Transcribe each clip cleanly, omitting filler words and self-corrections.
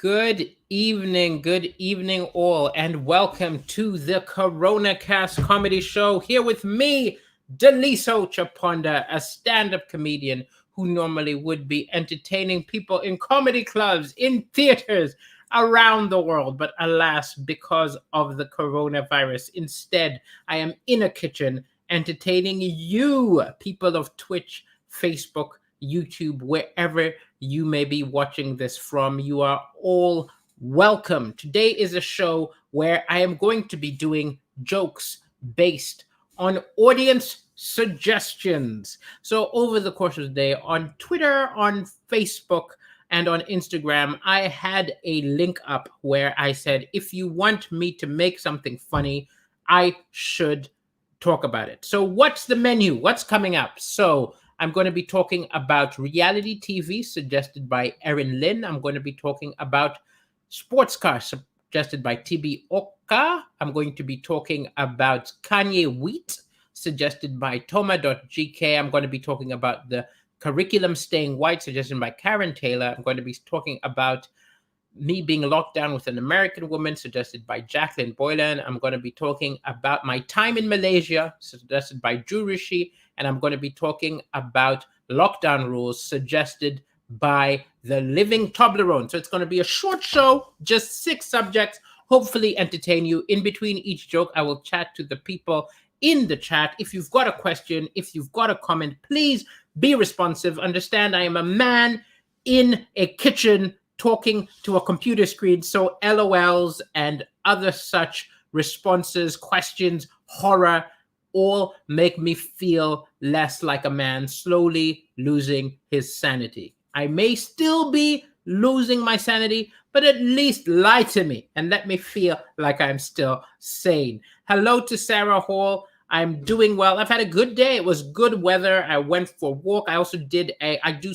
Good evening, all, and welcome to the Coronacast Comedy Show. Here with me, Daliso Chaponda, a stand-up comedian who normally would be entertaining people in comedy clubs, in theaters around the world. But alas, because of the coronavirus, instead, I am in a kitchen entertaining you, people of Twitch, Facebook, YouTube, wherever you may be watching this from. You are all welcome. Today is a show where I am going to be doing jokes based on audience suggestions. So, over the course of the day, on Twitter, on Facebook, and on Instagram, I had a link up where I said, if you want me to make something funny, I should talk about it. So, what's the menu? What's coming up? So, I'm going to be talking about reality TV, suggested by Erin Lynn. I'm going to be talking about sports cars, suggested by TB Oka. I'm going to be talking about Kanye Wheat, suggested by Toma.gk. I'm going to be talking about the curriculum staying white, suggested by Karen Taylor. I'm going to be talking about me being locked down with an American woman, suggested by Jacqueline Boylan. I'm going to be talking about my time in Malaysia, suggested by Drew Rishi. And I'm going to be talking about lockdown rules, suggested by the living Toblerone. So it's going to be a short show, just 6 subjects, hopefully entertain you. In between each joke, I will chat to the people in the chat. If you've got a question, if you've got a comment, please be responsive. Understand I am a man in a kitchen talking to a computer screen, so LOLs and other such responses, questions, horror, all make me feel less like a man slowly losing his sanity. I may still be losing my sanity, but at least lie to me and let me feel like I'm still sane. Hello to Sarah Hall. I'm doing well. I've had a good day. It was good weather. I went for a walk. I also I do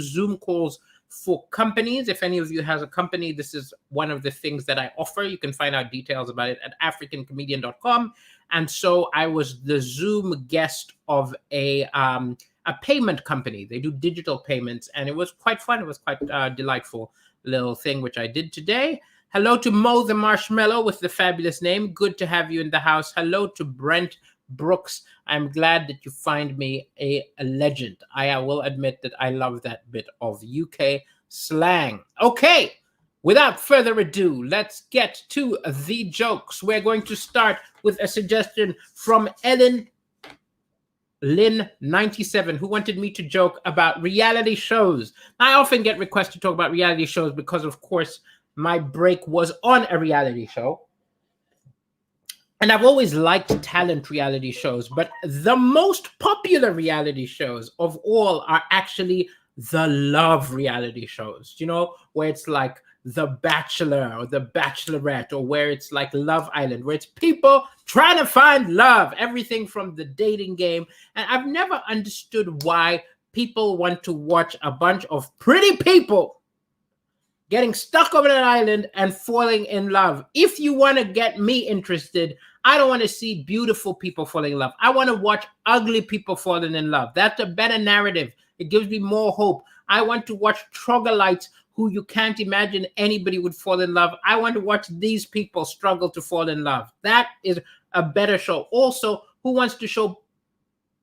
Zoom calls for companies. If any of you has a company, this is one of the things that I offer. You can find out details about it at africancomedian.com. And so I was the Zoom guest of a payment company. They do digital payments, and it was quite fun. It was quite a delightful little thing, which I did today. Hello to Mo the Marshmallow with the fabulous name. Good to have you in the house. Hello to Brent Brooks. I'm glad that you find me a legend. I will admit that I love that bit of UK slang. Okay, without further ado, let's get to the jokes. We're going to start with a suggestion from Ellen Lynn 97, who wanted me to joke about reality shows. I often get requests to talk about reality shows because, of course, my break was on a reality show. And I've always liked talent reality shows, but the most popular reality shows of all are actually the love reality shows, where it's like The Bachelor or The Bachelorette, or where it's like Love Island, where it's people trying to find love, everything from the dating game. And I've never understood why people want to watch a bunch of pretty people getting stuck on an island and falling in love. If you want to get me interested, I don't want to see beautiful people falling in love. I want to watch ugly people falling in love. That's a better narrative. It gives me more hope. I want to watch troglodytes who you can't imagine anybody would fall in love. I want to watch these people struggle to fall in love. That is a better show. Also, who wants to show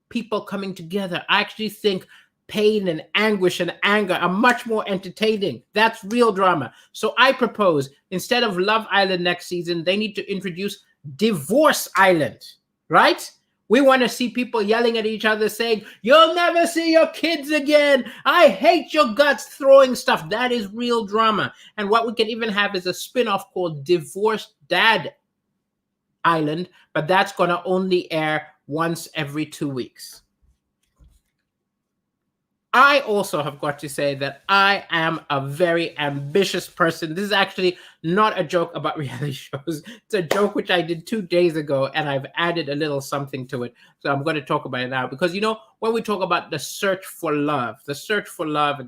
people coming together? I actually think pain and anguish and anger are much more entertaining. That's real drama. So I propose, instead of Love Island next season, they need to introduce Divorce Island, right? We want to see people yelling at each other saying, "You'll never see your kids again. I hate your guts," throwing stuff. That is real drama. And what we can even have is a spin-off called Divorce Dad Island, but that's going to only air once every 2 weeks. I also have got to say that I am a very ambitious person. This is actually not a joke about reality shows. It's a joke which I did 2 days ago, and I've added a little something to it. So I'm going to talk about it now. Because, when we talk about the search for love and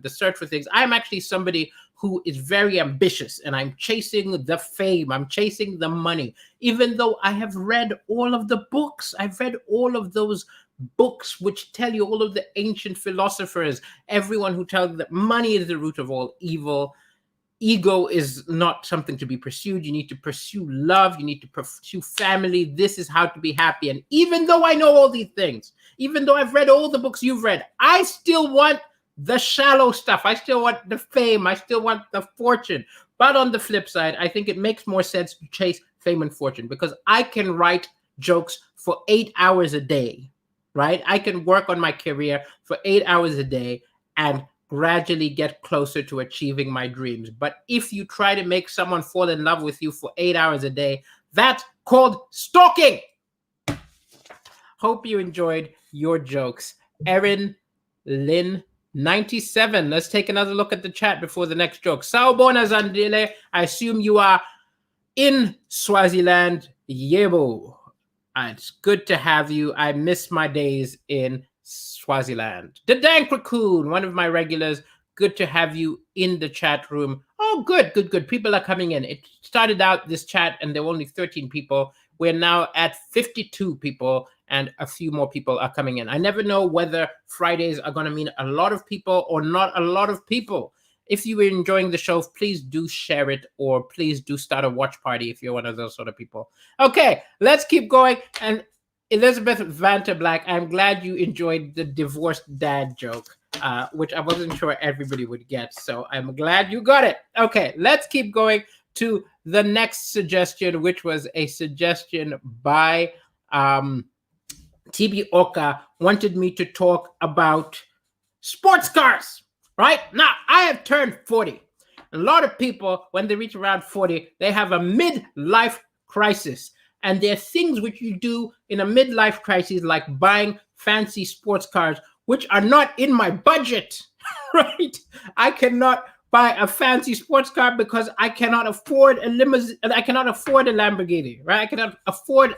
the search for things, I'm actually somebody who is very ambitious, and I'm chasing the fame. I'm chasing the money. Even though I have read all of the books, I've read all of those books which tell you, all of the ancient philosophers, everyone who tells you that money is the root of all evil. ego is not something to be pursued. You need to pursue love. You need to pursue family. This is how to be happy. And even though I know all these things, even though I've read all the books you've read, I still want the shallow stuff. I still want the fame. I still want the fortune. But on the flip side, I think it makes more sense to chase fame and fortune because I can write jokes for 8 hours a day, right? I can work on my career for 8 hours a day and gradually get closer to achieving my dreams. But if you try to make someone fall in love with you for 8 hours a day, that's called stalking. Hope you enjoyed your jokes. Erin Lynn 97. Let's take another look at the chat before the next joke. Sawubona Zandile. I assume you are in Swaziland. Yebo. It's good to have you. I miss my days in Swaziland. The Dank Raccoon, one of my regulars. Good to have you in the chat room. Oh, good. People are coming in. It started out this chat and there were only 13 people. We're now at 52 people and a few more people are coming in. I never know whether Fridays are going to mean a lot of people or not a lot of people. If you were enjoying the show, please do share it or please do start a watch party if you're one of those sort of people. Okay, let's keep going. And Elizabeth Vanterblack, I'm glad you enjoyed the divorced dad joke, which I wasn't sure everybody would get. So I'm glad you got it. Okay, let's keep going to the next suggestion, which was a suggestion by TB Oka, wanted me to talk about sports cars. Right? Now, I have turned 40. A lot of people, when they reach around 40, they have a midlife crisis. And there are things which you do in a midlife crisis, like buying fancy sports cars, which are not in my budget, right? I cannot buy a fancy sports car because I cannot afford a limousine. I cannot afford a Lamborghini, right? I cannot afford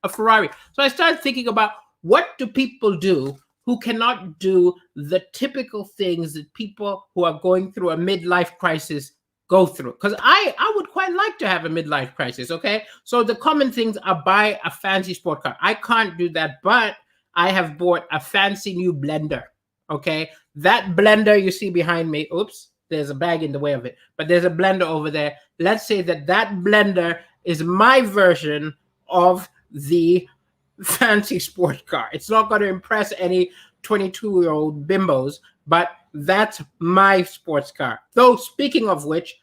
a Ferrari. So I started thinking about what do people do who cannot do the typical things that people who are going through a midlife crisis go through. Because I would quite like to have a midlife crisis, okay? So the common things are buy a fancy sport car. I can't do that, but I have bought a fancy new blender, okay? That blender you see behind me, oops, there's a bag in the way of it, but there's a blender over there. Let's say that blender is my version of the fancy sport car. It's not going to impress any 22-year-old bimbos, but that's my sports car. Though, speaking of which,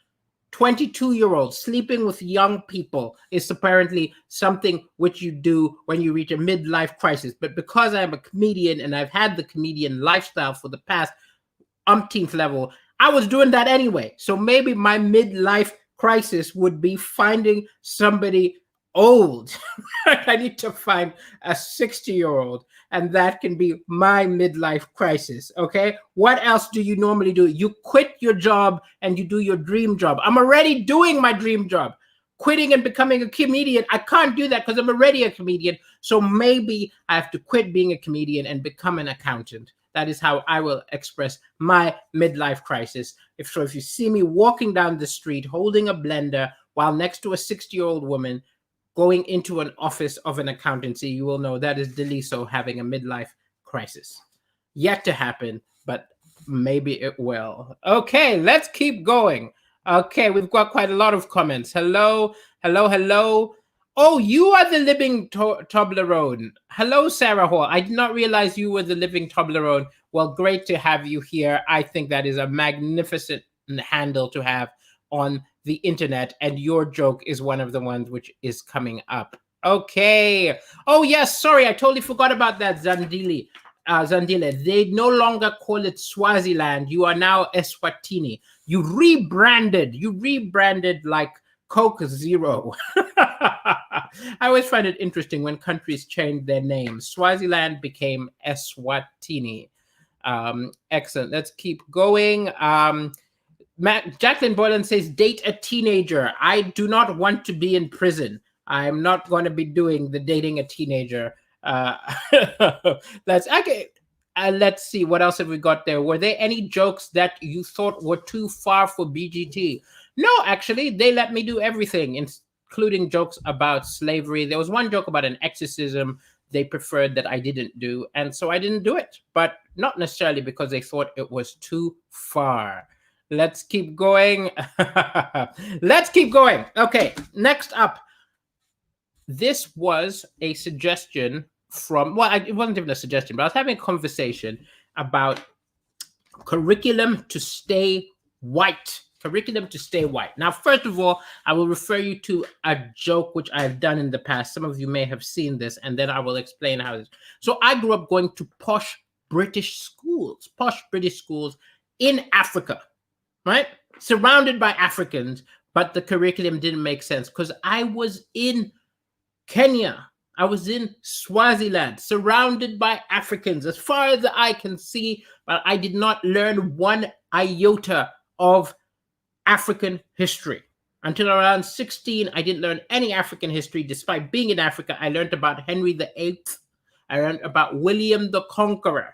22-year-olds sleeping with young people is apparently something which you do when you reach a midlife crisis. But because I'm a comedian and I've had the comedian lifestyle for the past umpteenth level, I was doing that anyway. So maybe my midlife crisis would be finding somebody old. I need to find a 60-year-old, and that can be my midlife crisis. Okay, what else do you normally do? You quit your job and you do your dream job. I'm already doing my dream job. Quitting and becoming a comedian, I can't do that because I'm already a comedian. So maybe I have to quit being a comedian and become an accountant. That is how I will express my midlife crisis. If you see me walking down the street holding a blender while next to a 60-year-old woman going into an office of an accountancy, you will know that is Deliso having a midlife crisis. Yet to happen, but maybe it will. Okay, let's keep going. Okay, we've got quite a lot of comments. Hello. Oh, you are the living Toblerone. Hello, Sarah Hall. I did not realize you were the living Toblerone. Well, great to have you here. I think that is a magnificent handle to have on the internet, and your joke is one of the ones which is coming up. Okay. Oh yes, sorry, I totally forgot about that, Zandile. They no longer call it Swaziland. You are now Eswatini. You rebranded like Coke Zero. I always find it interesting when countries change their names. Swaziland became Eswatini. Excellent. Let's keep going. Jacqueline Boylan says, date a teenager. I do not want to be in prison. I'm not going to be doing the dating a teenager. That's okay. Let's see. What else have we got there? Were there any jokes that you thought were too far for BGT? No, actually, they let me do everything, including jokes about slavery. There was one joke about an exorcism they preferred that I didn't do, and so I didn't do it. But not necessarily because they thought it was too far. Let's keep going. Let's keep going. Okay, next up. This was a suggestion from, well, it wasn't even a suggestion, but I was having a conversation about curriculum to stay white. Curriculum to stay white. Now, first of all, I will refer you to a joke which I've done in the past. Some of you may have seen this, and then I will explain how it is. So I grew up going to posh British schools in Africa, right? Surrounded by Africans, but the curriculum didn't make sense because I was in Kenya. I was in Swaziland, surrounded by Africans as far as the eye can see, but I did not learn one iota of African history. Until around 16, I didn't learn any African history. Despite being in Africa, I learned about Henry VIII. I learned about William the Conqueror,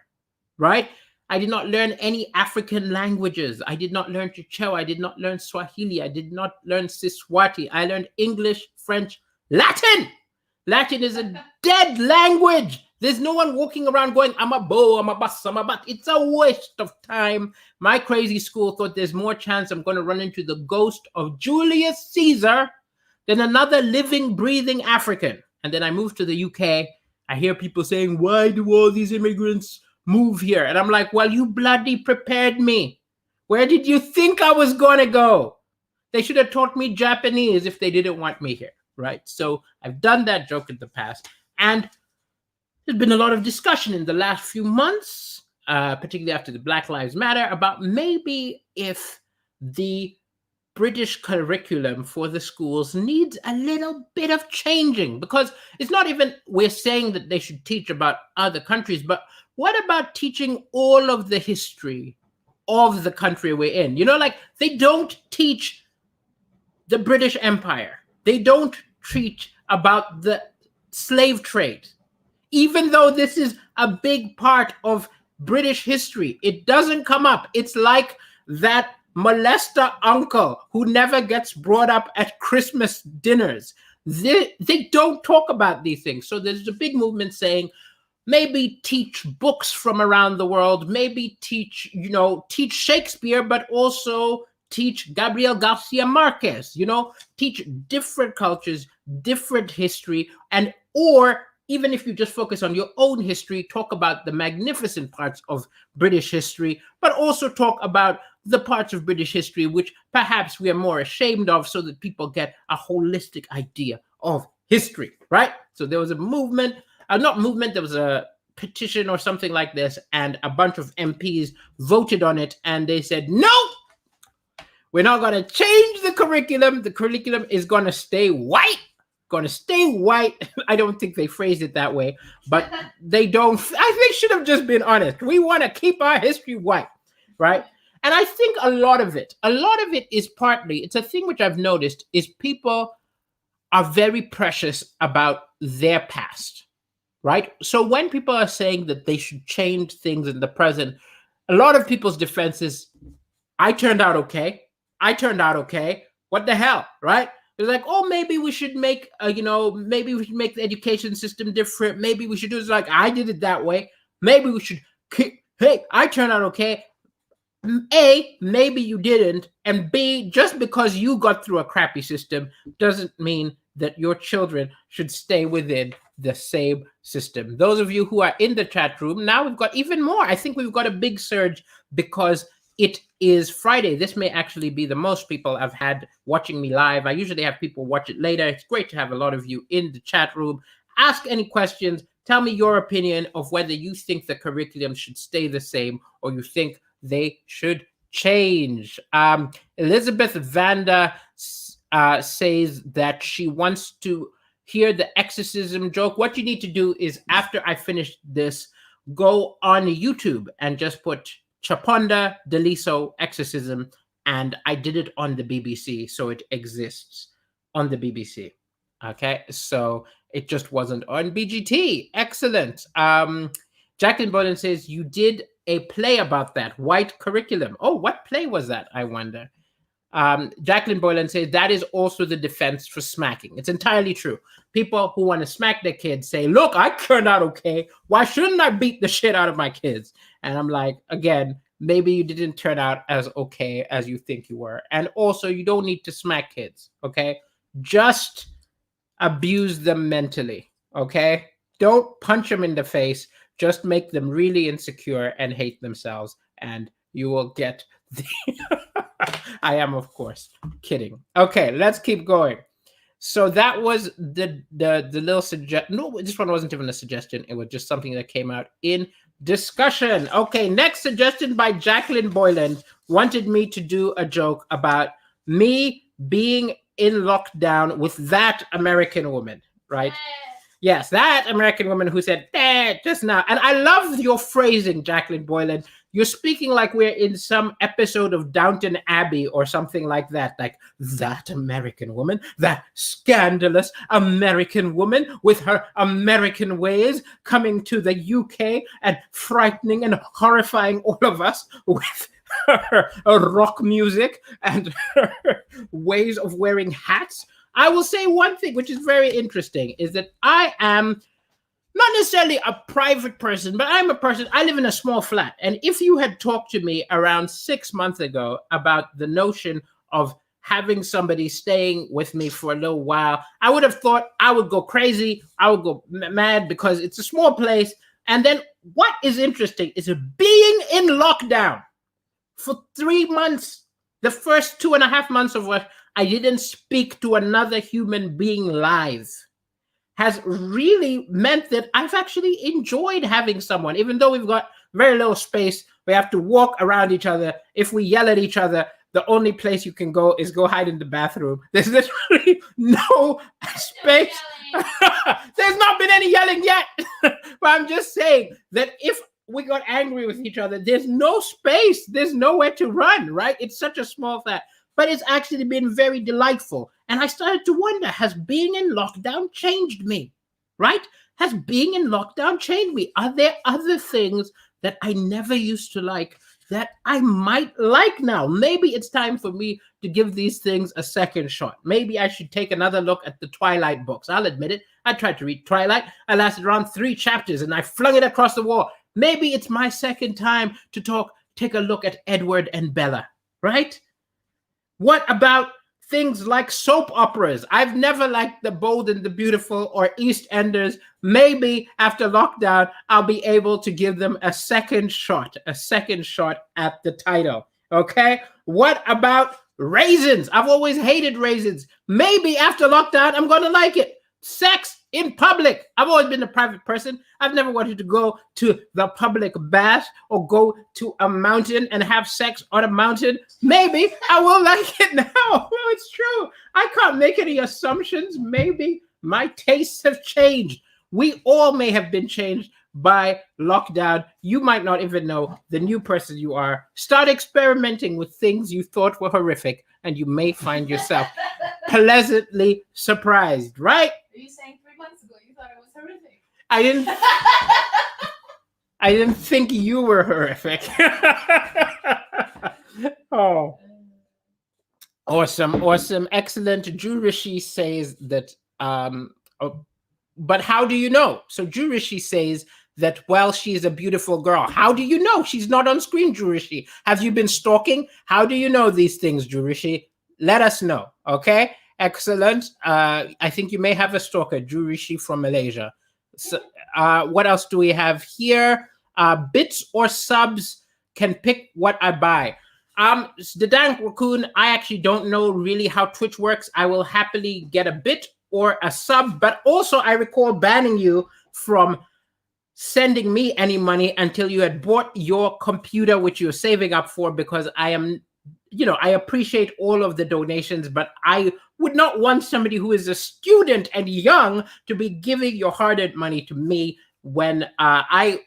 right? I did not learn any African languages. I did not learn Chichewa. I did not learn Swahili. I did not learn Siswati. I learned English, French, Latin. Latin is a dead language. There's no one walking around going, I'm a bow, I'm a bus, I'm a butt. It's a waste of time. My crazy school thought there's more chance I'm going to run into the ghost of Julius Caesar than another living, breathing African. And then I moved to the UK. I hear people saying, why do all these immigrants move here? And I'm like, well, you bloody prepared me. Where did you think I was going to go? They should have taught me Japanese if they didn't want me here, right? So I've done that joke in the past. And there's been a lot of discussion in the last few months, particularly after the Black Lives Matter, about maybe if the British curriculum for the schools needs a little bit of changing, because it's not even we're saying that they should teach about other countries, but what about teaching all of the history of the country we're in? You know, like they don't teach the British Empire. They don't teach about the slave trade. Even though this is a big part of British history, it doesn't come up. It's like that molester uncle who never gets brought up at Christmas dinners. They don't talk about these things. So there's a big movement saying, maybe teach books from around the world, maybe teach Shakespeare, but also teach Gabriel Garcia Marquez, teach different cultures, different history, or even if you just focus on your own history, talk about the magnificent parts of British history, but also talk about the parts of British history which perhaps we are more ashamed of, so that people get a holistic idea of history, right? So there was a movement, there was a petition or something like this, and a bunch of MPs voted on it, and they said, no, we're not going to change the curriculum. The curriculum is going to stay white. Going to stay white. I don't think they phrased it that way, but they don't. They should have just been honest. We want to keep our history white, right? And I think a lot of it is partly, it's a thing which I've noticed, is people are very precious about their past, right? So when people are saying that they should change things in the present, a lot of people's defense is, I turned out okay. What the hell, right? It's like, oh, maybe we should make, the education system different. Maybe we should do it like I did it that way. Maybe we should, hey, I turned out okay. A, maybe you didn't. And B, just because you got through a crappy system doesn't mean that your children should stay within the same system. Those of you who are in the chat room, now we've got even more. I think we've got a big surge because it is Friday. This may actually be the most people I've had watching me live. I usually have people watch it later. It's great to have a lot of you in the chat room. Ask any questions. Tell me your opinion of whether you think the curriculum should stay the same or you think they should change. Elizabeth Vanda says that she wants to hear the exorcism joke. What you need to do is, after I finish this, go on YouTube and just put Chaponda Deliso exorcism, and I did it on the BBC, so it exists on the BBC. Okay, so it just wasn't on BGT. Excellent. Jacqueline Boylan says you did a play about that white curriculum. Oh, what play was that, I wonder? Jacqueline Boylan says that is also the defense for smacking. It's entirely true. People who want to smack their kids say, look, I turned out okay. Why shouldn't I beat the shit out of my kids? And I'm like, again, maybe you didn't turn out as okay as you think you were. And also, you don't need to smack kids, okay? Just abuse them mentally, okay? Don't punch them in the face. Just make them really insecure and hate themselves, and you will get the. I am, of course, kidding. Okay, let's keep going. So that was the little suggestion. No, this one wasn't even a suggestion. It was just something that came out in discussion. Okay, next suggestion by Jacqueline Boyland wanted me to do a joke about me being in lockdown with that American woman, right? Yes, that American woman who said just now. And I love your phrasing, Jacqueline Boylan. You're speaking like we're in some episode of Downton Abbey or something like that. Like that American woman, that scandalous American woman with her American ways coming to the UK and frightening and horrifying all of us with her rock music and her ways of wearing hats. I will say one thing, which is very interesting, is that I am not necessarily a private person, but I'm a person. I live in a small flat. And if you had talked to me around 6 months ago about the notion of having somebody staying with me for a little while, I would have thought I would go crazy. I would go mad because it's a small place. And then what is interesting is being in lockdown for 3 months, the first 2.5 months of what I didn't speak to another human being live, has really meant that I've actually enjoyed having someone, even though we've got very little space. We have to walk around each other. If we yell at each other, the only place you can go is go hide in the bathroom. There's literally no space. There's not been any yelling yet. But I'm just saying that if we got angry with each other, there's no space. There's nowhere to run, right? It's such a small flat. But it's actually been very delightful. And I started to wonder, has being in lockdown changed me, right? Has being in lockdown changed me? Are there other things that I never used to like that I might like now? Maybe it's time for me to give these things a second shot. Maybe I should take another look at the Twilight books. I'll admit it. I tried to read Twilight. I lasted around 3 chapters and I flung it across the wall. Maybe it's my second time to take a look at Edward and Bella, right? What about things like soap operas? I've never liked The Bold and the Beautiful or EastEnders. Maybe after lockdown, I'll be able to give them a second shot at the title. Okay? What about raisins? I've always hated raisins. Maybe after lockdown, I'm going to like it. Sex in public. I've always been a private person. I've never wanted to go to the public bath or go to a mountain and have sex on a mountain. Maybe I will like it now. Well, it's true. I can't make any assumptions. Maybe my tastes have changed. We all may have been changed by lockdown. You might not even know the new person you are. Start experimenting with things you thought were horrific, and you may find yourself pleasantly surprised, right? Are you saying 3 months ago you thought it was horrific? I didn't think you were horrific. Oh. Awesome. Excellent. Drew Rishi says that but how do you know? So Drew Rishi says that, well, she's a beautiful girl. How do you know? She's not on screen, Drew Rishi. Have you been stalking? How do you know these things, Drew Rishi? Let us know, okay? Excellent. I think you may have a stalker, Drew Rishi from Malaysia. So, what else do we have here? Bits or subs, can pick what I buy. The Dank Raccoon, I actually don't know really how Twitch works. I will happily get a bit or a sub, but also I recall banning you from sending me any money until you had bought your computer, which you're saving up for, because I am, I appreciate all of the donations, but I would not want somebody who is a student and young to be giving your hard-earned money to me when I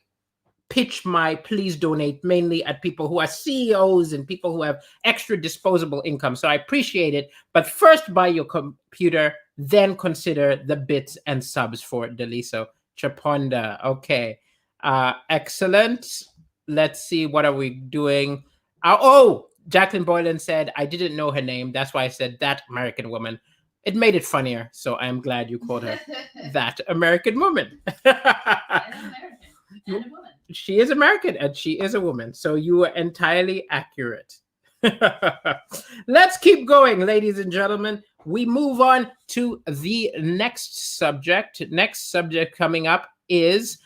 pitch my please donate mainly at people who are CEOs and people who have extra disposable income. So I appreciate it, but first buy your computer, then consider the bits and subs for Deliso Chaponda. Okay, excellent. Let's see, what are we doing? Jacqueline Boylan said, I didn't know her name. That's why I said that American woman. It made it funnier, so I'm glad you called her that American woman. And a woman. She is American and she is a woman. So you are entirely accurate. Let's keep going, ladies and gentlemen. We move on to the next subject. Next subject coming up is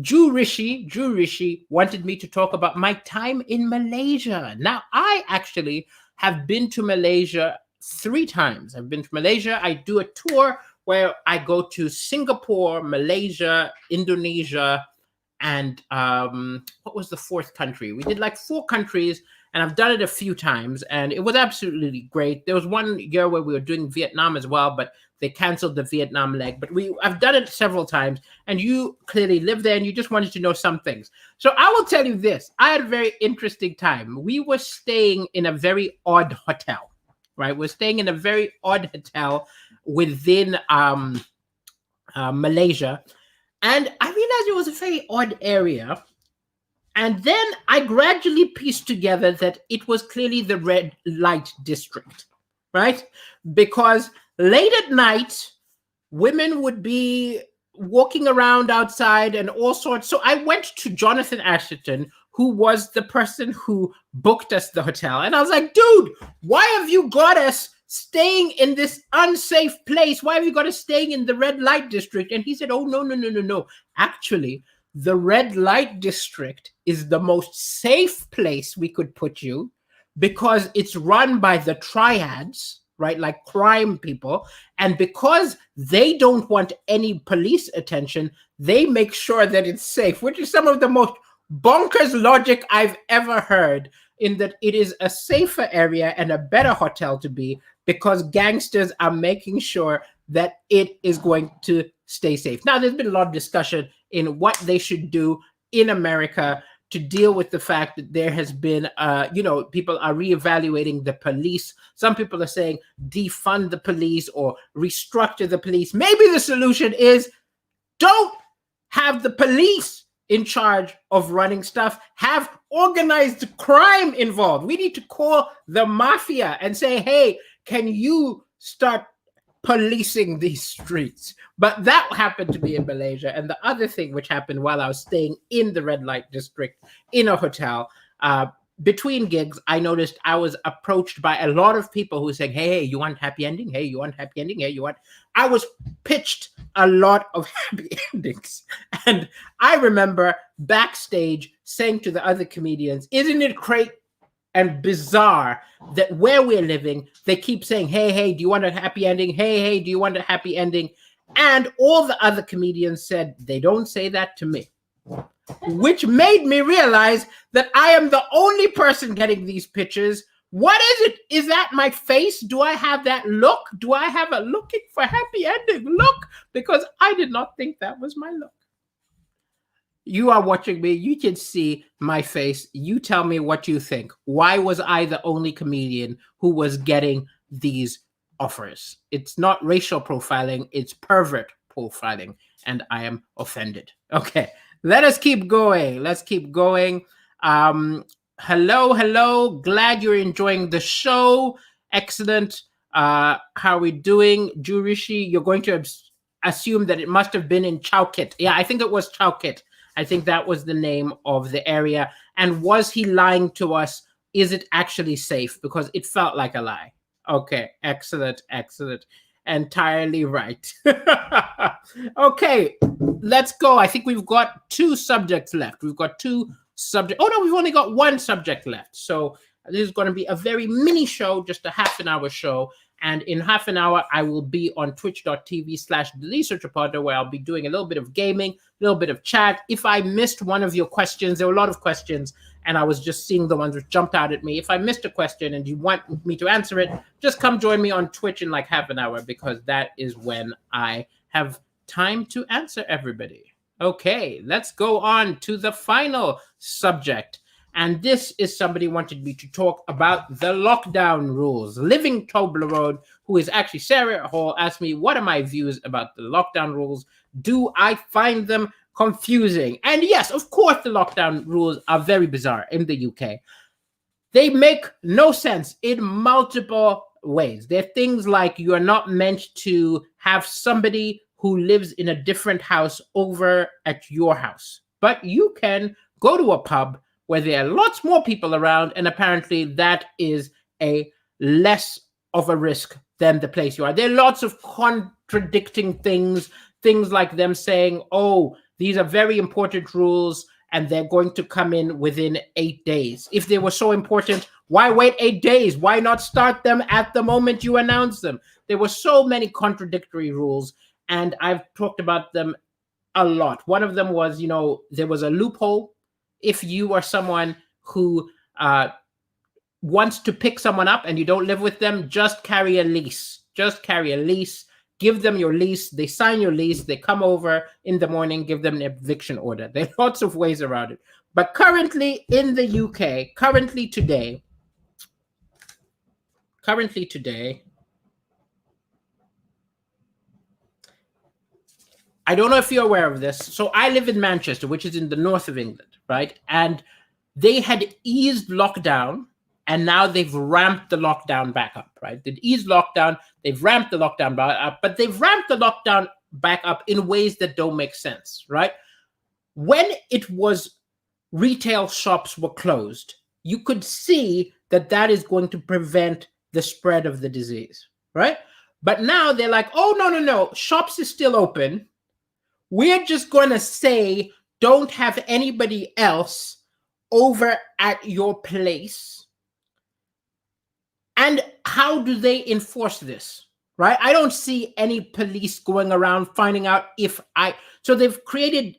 Drew Rishi wanted me to talk about my time in Malaysia. Now, I actually have been to Malaysia 3 times. I've been to Malaysia. I do a tour where I go to Singapore, Malaysia, Indonesia, and what was the 4th country? We did like 4 countries, and I've done it a few times, and it was absolutely great. There was one year where we were doing Vietnam as well, but they canceled the Vietnam leg. But I've done it several times, and you clearly live there, and you just wanted to know some things. So I will tell you this. I had a very interesting time. We were staying in a very odd hotel, right? We're staying in a very odd hotel within Malaysia. And I realized it was a very odd area. And then I gradually pieced together that it was clearly the red light district, right? Because late at night, women would be walking around outside and all sorts. So I went to Jonathan Ashton, who was the person who booked us the hotel. And I was like, dude, why have you got us staying in this unsafe place? Why have you got us staying in the red light district? And he said, oh, no. Actually, the red light district is the most safe place we could put you because it's run by the triads, right? Like crime people. And because they don't want any police attention, they make sure that it's safe, which is some of the most bonkers logic I've ever heard, in that it is a safer area and a better hotel to be because gangsters are making sure that it is going to stay safe. Now, there's been a lot of discussion in what they should do in America to deal with the fact that there has been, people are reevaluating the police. Some people are saying defund the police or restructure the police. Maybe the solution is don't have the police in charge of running stuff, have organized crime involved. We need to call the mafia and say, hey, can you start policing these streets? But that happened to me in Malaysia. And the other thing which happened while I was staying in the red light district in a hotel, between gigs, I noticed I was approached by a lot of people who were saying, hey, you want happy ending? Hey, you want happy ending? Hey, you want... I was pitched a lot of happy endings. And I remember backstage saying to the other comedians, isn't it great and bizarre that where we're living, they keep saying, hey, do you want a happy ending? Hey, do you want a happy ending? And all the other comedians said, they don't say that to me. Which made me realize that I am the only person getting these pitches. What is it? Is that my face? Do I have that look? Do I have a looking for happy ending look? Because I did not think that was my look. You are watching me. You can see my face. You tell me what you think. Why was I the only comedian who was getting these offers? It's not racial profiling. It's pervert profiling. And I am offended. Okay. Let us keep going. Let's keep going. Hello. Glad you're enjoying the show. Excellent. How are we doing? Jurishi, you're going to assume that it must have been in Chowkit. Yeah, I think it was Chowkit. I think that was the name of the area. And was he lying to us? Is it actually safe? Because it felt like a lie. Okay, excellent. Entirely right. Okay, let's go. I think we've got 2 subjects left. We've got 2 subjects. Oh, no, we've only got 1 subject left. So this is going to be a very mini show, just a half an hour show. And in half an hour, I will be on twitch.tv/TheLeeSearcherPodder, where I'll be doing a little bit of gaming, a little bit of chat. If I missed one of your questions, there were a lot of questions, and I was just seeing the ones which jumped out at me. If I missed a question and you want me to answer it, just come join me on Twitch in like half an hour, because that is when I have time to answer everybody. Okay, let's go on to the final subject. And this is somebody wanted me to talk about the lockdown rules. Living Toblerone, who is actually Sarah Hall, asked me, what are my views about the lockdown rules? Do I find them confusing? And yes, of course, the lockdown rules are very bizarre in the UK. They make no sense in multiple ways. There are things like you are not meant to have somebody who lives in a different house over at your house. But you can go to a pub where there are lots more people around, and apparently that is a less of a risk than the place you are. There are lots of contradicting things like them saying, oh, these are very important rules and they're going to come in within 8 days. If they were so important, why wait 8 days? Why not start them at the moment you announce them? There were so many contradictory rules, and I've talked about them a lot. One of them was, there was a loophole. If you are someone who wants to pick someone up and you don't live with them, just carry a lease. Give them your lease. They sign your lease. They come over in the morning, give them an eviction order. There are lots of ways around it. But currently in the UK, currently today, I don't know if you're aware of this. So I live in Manchester, which is in the north of England, right? And they had eased lockdown, and now they've ramped the lockdown back up, right? They've eased lockdown, they've ramped the lockdown back up, but they've ramped the lockdown back up in ways that don't make sense, right? When it was retail shops were closed, you could see that is going to prevent the spread of the disease, right? But now they're like, oh, no, shops is still open. We're just going to say, don't have anybody else over at your place. And how do they enforce this, right? I don't see any police going around finding out so they've created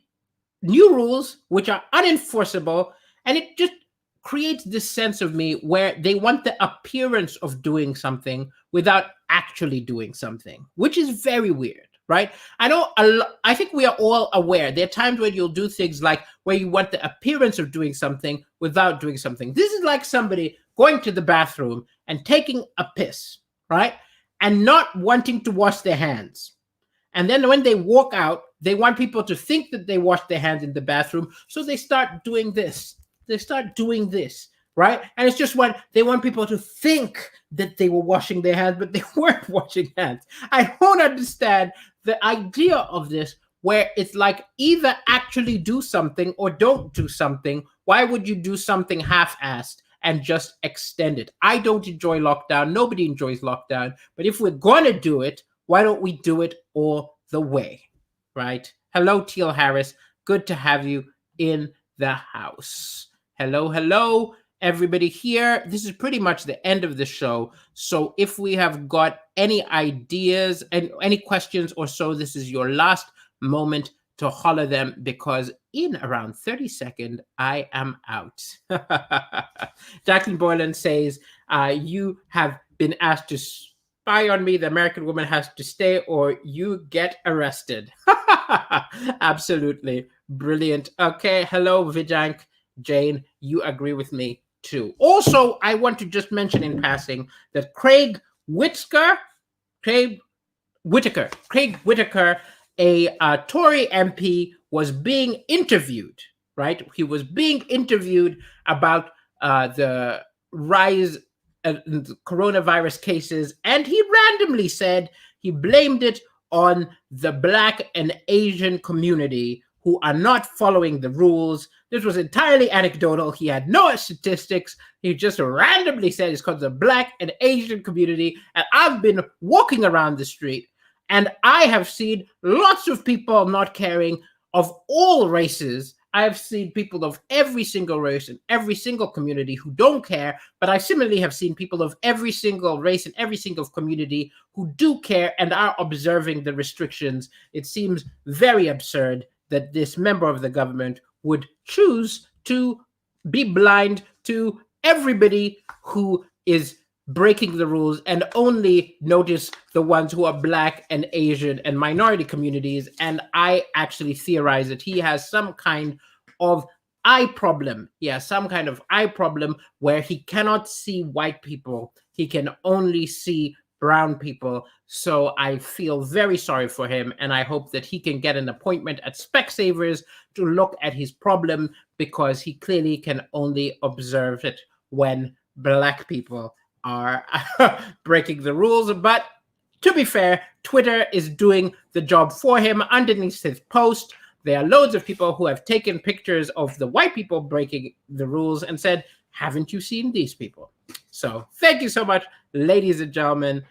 new rules which are unenforceable, and it just creates this sense of me where they want the appearance of doing something without actually doing something, which is very weird, right? I think we are all aware there are times when you'll do things like where you want the appearance of doing something without doing something. This is like somebody going to the bathroom and taking a piss, right? And not wanting to wash their hands. And then when they walk out, they want people to think that they washed their hands in the bathroom. So they start doing this. Right? And it's just they want people to think that they were washing their hands, but they weren't washing hands. I don't understand the idea of this, where it's like either actually do something or don't do something. Why would you do something half-assed and just extend it? I don't enjoy lockdown. Nobody enjoys lockdown. But if we're going to do it, why don't we do it all the way, right? Hello, Teal Harris. Good to have you in the house. Hello, everybody here. This is pretty much the end of the show. So if we have got any ideas and any questions or so, this is your last moment to holler them, because in around 30 seconds, I am out. Jacqueline Boylan says, you have been asked to spy on me. The American woman has to stay or you get arrested. Absolutely brilliant. Okay, hello, Vijank. Jane, you agree with me too. Also, I want to just mention in passing that Craig Whitaker, a Tory MP, was being interviewed, right? He was being interviewed about the rise in coronavirus cases, and he randomly said he blamed it on the Black and Asian community who are not following the rules. This was entirely anecdotal. He had no statistics. He just randomly said it's called the Black and Asian community. And I've been walking around the street, and I have seen lots of people not caring, of all races. I have seen people of every single race and every single community who don't care, but I similarly have seen people of every single race and every single community who do care and are observing the restrictions. It seems very absurd that this member of the government would choose to be blind to everybody who is breaking the rules and only notice the ones who are Black and Asian and minority communities. And I actually theorize that he has some kind of eye problem. Yeah, some kind of eye problem where he cannot see white people. He can only see brown people. So I feel very sorry for him, and I hope that he can get an appointment at Specsavers to look at his problem, because he clearly can only observe it when Black people are breaking the rules. But To be fair, Twitter is doing the job for him. Underneath his post, there are loads of people who have taken pictures of the white people breaking the rules and said, haven't you seen these people? So thank you so much, ladies and gentlemen.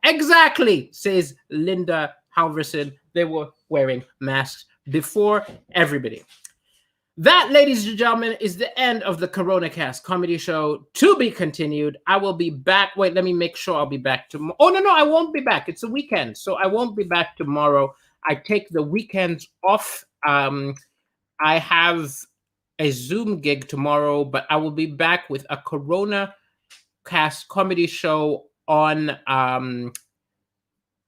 Exactly, says Linda Halverson. They were wearing masks before everybody. That, ladies and gentlemen, is the end of the Coronacast Comedy Show. To be continued. I will be back. Wait, let me make sure I'll be back tomorrow. Oh, no, I won't be back. It's a weekend, so I won't be back tomorrow. I take the weekends off. I have a Zoom gig tomorrow, but I will be back with a Coronacast Comedy Show on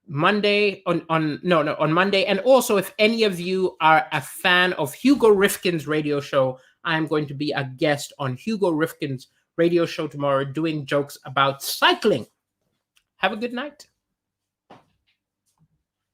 Monday on Monday. And also, if any of you are a fan of Hugo Rifkin's radio show, I'm going to be a guest on Hugo Rifkin's radio show tomorrow doing jokes about cycling. Have a good night.